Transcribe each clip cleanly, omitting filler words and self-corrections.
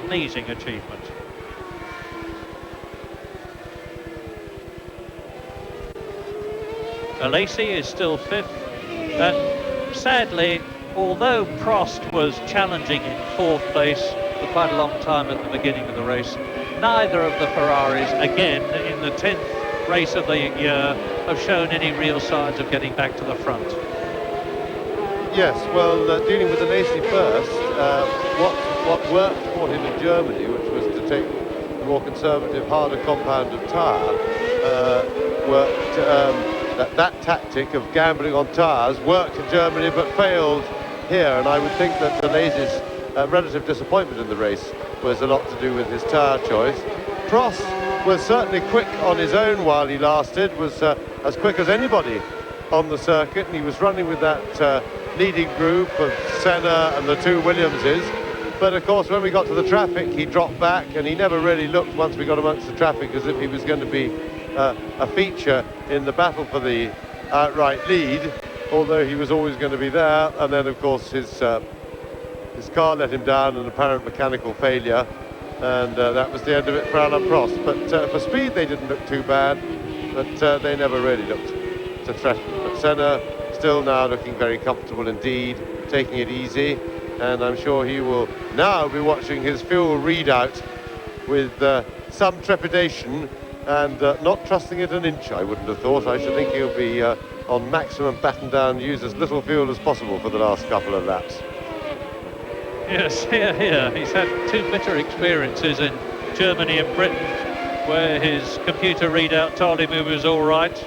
pleasing achievement. Alesi is still fifth, and sadly, although Prost was challenging in fourth place for quite a long time at the beginning of the race, neither of the Ferraris, again in the 10th race of the year, have shown any real signs of getting back to the front. Yes, well, dealing with Alesi first, what worked for him in Germany, which was to take a more conservative, harder compounded tyre, that tactic of gambling on tyres worked in Germany but failed here, and I would think that Alesi's relative disappointment in the race was a lot to do with his tyre choice. Prost was certainly quick on his own while he lasted, was as quick as anybody on the circuit, and he was running with that leading group of Senna and the two Williamses. But of course, when we got to the traffic, he dropped back, and he never really looked, once we got amongst the traffic, as if he was going to be a feature in the battle for the outright lead, although he was always going to be there. And then of course his car let him down, an apparent mechanical failure, and that was the end of it for Alain Prost. But for speed they didn't look too bad, but they never really looked to threaten. But Senna still now looking very comfortable indeed, taking it easy, and I'm sure he will now be watching his fuel readout with some trepidation, and not trusting it an inch, I wouldn't have thought. I should think he'll be on maximum batten down, use as little fuel as possible for the last couple of laps. Yes, here. He's had two bitter experiences in Germany and Britain, where his computer readout told him he was all right,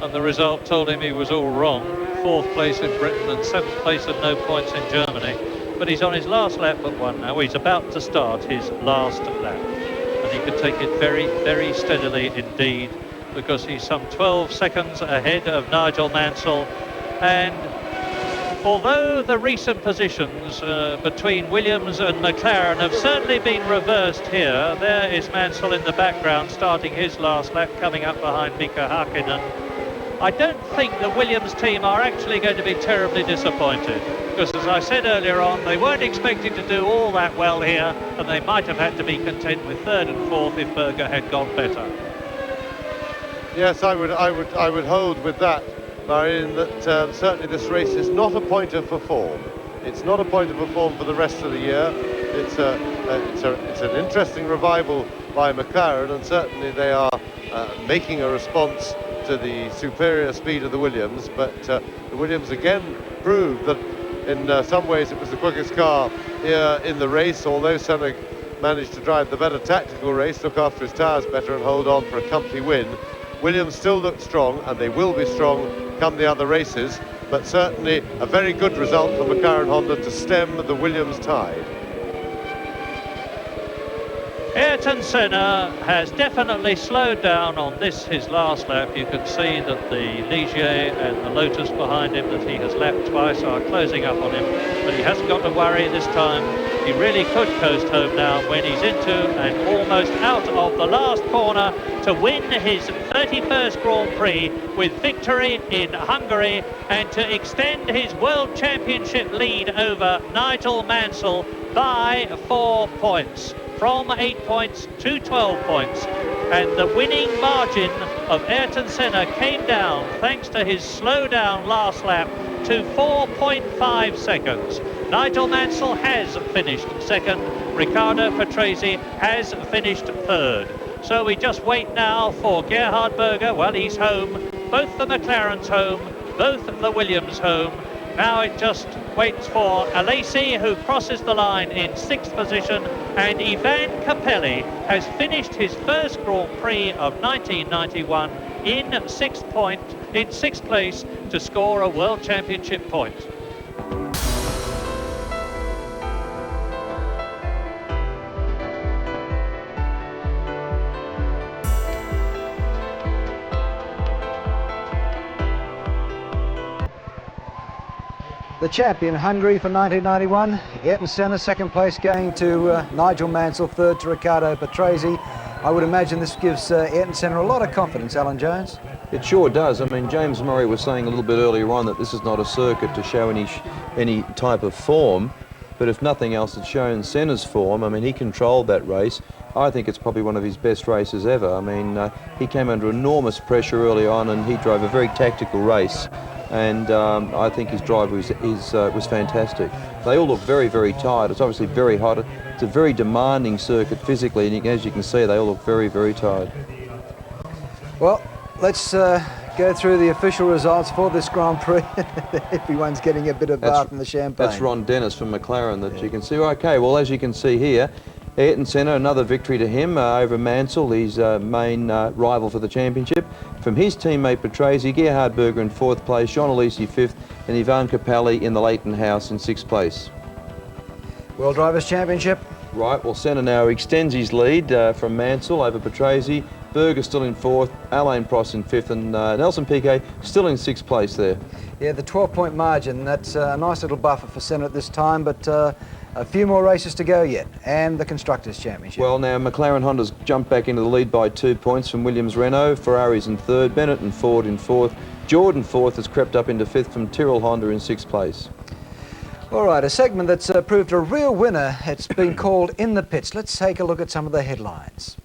and the result told him he was all wrong. 4th place in Britain and 7th place and no points in Germany. But he's on his last lap but one now. He's about to start his last lap. And he can take it very, very steadily indeed, because he's some 12 seconds ahead of Nigel Mansell. And although the recent positions between Williams and McLaren have certainly been reversed here, there is Mansell in the background starting his last lap, coming up behind Mika Hakkinen. I don't think the Williams team are actually going to be terribly disappointed, because as I said earlier on, they weren't expecting to do all that well here, and they might have had to be content with 3rd and 4th if Berger had gone better. Yes, I would hold with that, Marion, that certainly this race is not a pointer for form. It's not a pointer for form for the rest of the year. It's an interesting revival by McLaren, and certainly they are making a response to the superior speed of the Williams, but the Williams again proved that in some ways it was the quickest car here in the race, although Senna managed to drive the better tactical race, look after his tyres better and hold on for a comfy win. Williams still look strong, and they will be strong come the other races, but certainly a very good result for McLaren Honda to stem the Williams tide. Ayrton Senna has definitely slowed down on this, his last lap. You can see that the Ligier and the Lotus behind him that he has lapped twice are closing up on him, but he hasn't got to worry this time. He really could coast home now when he's into and almost out of the last corner to win his 31st Grand Prix with victory in Hungary, and to extend his World Championship lead over Nigel Mansell by 4 points. From 8 points to 12 points, and the winning margin of Ayrton Senna came down, thanks to his slow down last lap, to 4.5 seconds. Nigel Mansell has finished second, Riccardo Patrese has finished third. So we just wait now for Gerhard Berger. Well, he's home, both the McLaren's home, both the Williams home. Now it just waits for Alesi, who crosses the line in 6th position, and Ivan Capelli has finished his first Grand Prix of 1991 in 6th place to score a World Championship point. The champion, Hungary for 1991, Ayrton Senna, 2nd place going to Nigel Mansell, 3rd to Riccardo Patrese. I would imagine this gives Ayrton Senna a lot of confidence, Alan Jones. It sure does. I mean, James Murray was saying a little bit earlier on that this is not a circuit to show any type of form. But if nothing else, it's shown Senna's form. I mean, he controlled that race. I think it's probably one of his best races ever. I mean, he came under enormous pressure early on, and he drove a very tactical race. And I think his drive was fantastic. They all look very, very tired. It's obviously very hot. It's a very demanding circuit physically, and as you can see, they all look very, very tired. Well, let's go through the official results for this Grand Prix. Everyone's getting a bit of bath in the champagne. That's Ron Dennis from McLaren that you can see. Okay, well, as you can see here, Ayrton Senna, another victory to him over Mansell, his main rival for the championship. From his teammate Patrese, Gerhard Berger in 4th place, John Alesi 5th, and Ivan Capelli in the Leighton House in 6th place. World Drivers' Championship. Right, well, Senna now extends his lead from Mansell over Patrese. Berger still in 4th, Alain Prost in 5th, and Nelson Piquet still in 6th place there. Yeah, the 12-point margin, that's a nice little buffer for Senna at this time, but a few more races to go yet, and the Constructors' Championship. Well, now McLaren Honda's jumped back into the lead by 2 points from Williams Renault. Ferrari's in 3rd, Bennett and Ford in 4th. Jordan 4th has crept up into 5th from Tyrrell Honda in 6th place. All right, a segment that's proved a real winner. It's been called In the Pits. Let's take a look at some of the headlines.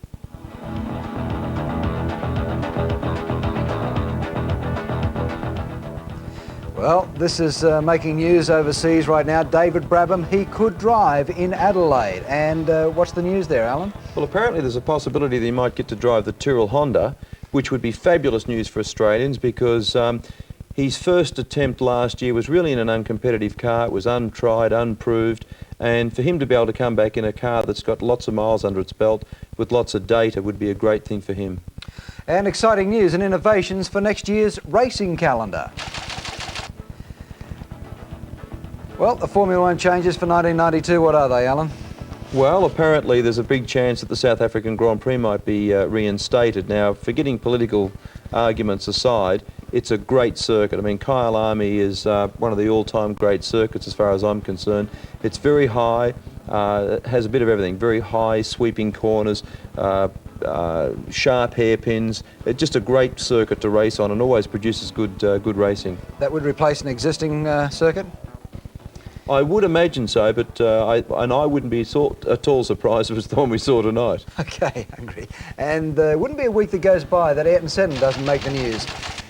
Well, this is making news overseas right now. David Brabham, he could drive in Adelaide. And what's the news there, Alan? Well, apparently there's a possibility that he might get to drive the Tyrrell Honda, which would be fabulous news for Australians because his first attempt last year was really in an uncompetitive car. It was untried, unproved. And for him to be able to come back in a car that's got lots of miles under its belt with lots of data would be a great thing for him. And exciting news and innovations for next year's racing calendar. Well, the Formula One changes for 1992, what are they, Alan? Well, apparently there's a big chance that the South African Grand Prix might be reinstated. Now, forgetting political arguments aside, it's a great circuit. I mean, Kyle Army is one of the all-time great circuits as far as I'm concerned. It's very high, it has a bit of everything, very high sweeping corners, sharp hairpins. It's just a great circuit to race on and always produces good racing. That would replace an existing circuit? I would imagine so, but I wouldn't be at all surprised if it's the one we saw tonight. Okay, hungry. And wouldn't be a week that goes by that Ayrton Senna doesn't make the news.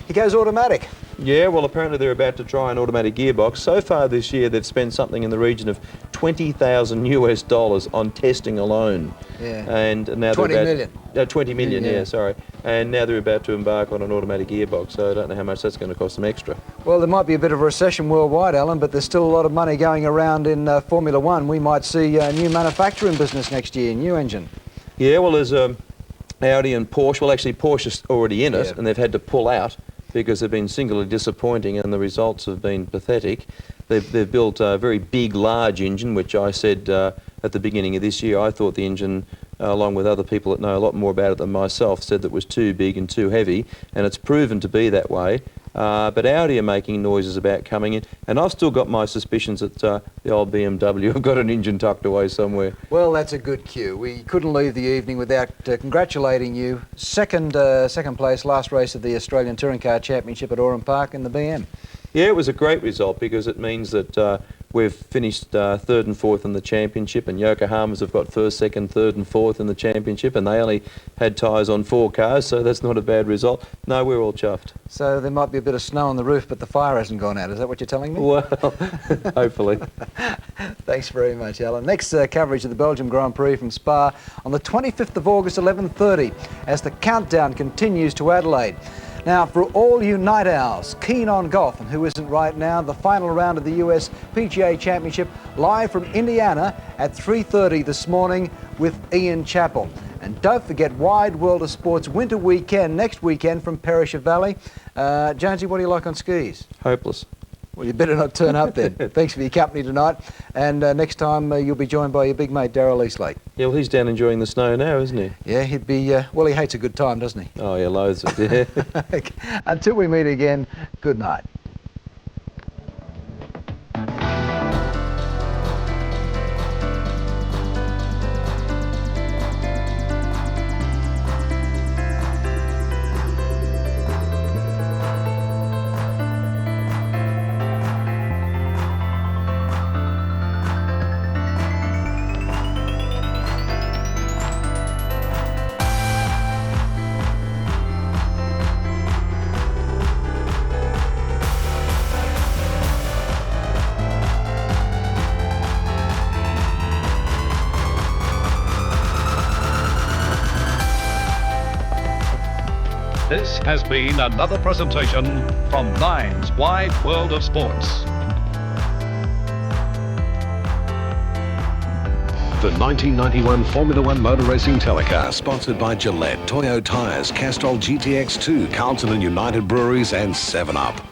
He goes automatic. Yeah, well, apparently they're about to try an automatic gearbox. So far this year, they've spent something in the region of $20,000 on testing alone. Yeah. And now 20 million. 20 million, yeah, sorry. And now they're about to embark on an automatic gearbox, so I don't know how much that's going to cost them extra. Well, there might be a bit of a recession worldwide, Alan, but there's still a lot of money going around in Formula One. We might see a new manufacturing business next year, new engine. Yeah, well, there's Audi and Porsche. Well, actually, Porsche's already in it, and they've had to pull out because they've been singularly disappointing and the results have been pathetic. They've built a very big, large engine, which I said at the beginning of this year, I thought the engine, along with other people that know a lot more about it than myself, said that it was too big and too heavy, and it's proven to be that way. But Audi are making noises about coming in, and I've still got my suspicions that the old BMW have got an engine tucked away somewhere. Well, that's a good cue. We couldn't leave the evening without congratulating you. Second place, last race of the Australian Touring Car Championship at Oran Park in the BM. Yeah, it was a great result because it means that we've finished 3rd and 4th in the championship, and Yokohamas have got 1st, 2nd, 3rd and 4th in the championship, and they only had tyres on 4 cars, so that's not a bad result. No, we're all chuffed. So there might be a bit of snow on the roof, but the fire hasn't gone out. Is that what you're telling me? Well, hopefully. Thanks very much, Alan. Next coverage of the Belgium Grand Prix from Spa on the 25th of August, 11:30, as the countdown continues to Adelaide. Now, for all you night owls keen on golf, and who isn't right now, the final round of the US PGA Championship live from Indiana at 3:30 this morning with Ian Chappell. And don't forget Wide World of Sports Winter Weekend next weekend from Perisher Valley. Jonesy, what do you like on skis? Hopeless. Well, you better not turn up then. Thanks for your company tonight. And next time you'll be joined by your big mate, Darryl Eastlake. Yeah, well, he's down enjoying the snow now, isn't he? Yeah, he'd be, well, he hates a good time, doesn't he? Oh, yeah, loads of it, yeah. Until we meet again, good night. This has been another presentation from Nine's Wide World of Sports. The 1991 Formula One motor racing telecast, sponsored by Gillette, Toyo Tires, Castrol GTX2, Carlton and United Breweries and 7-Up.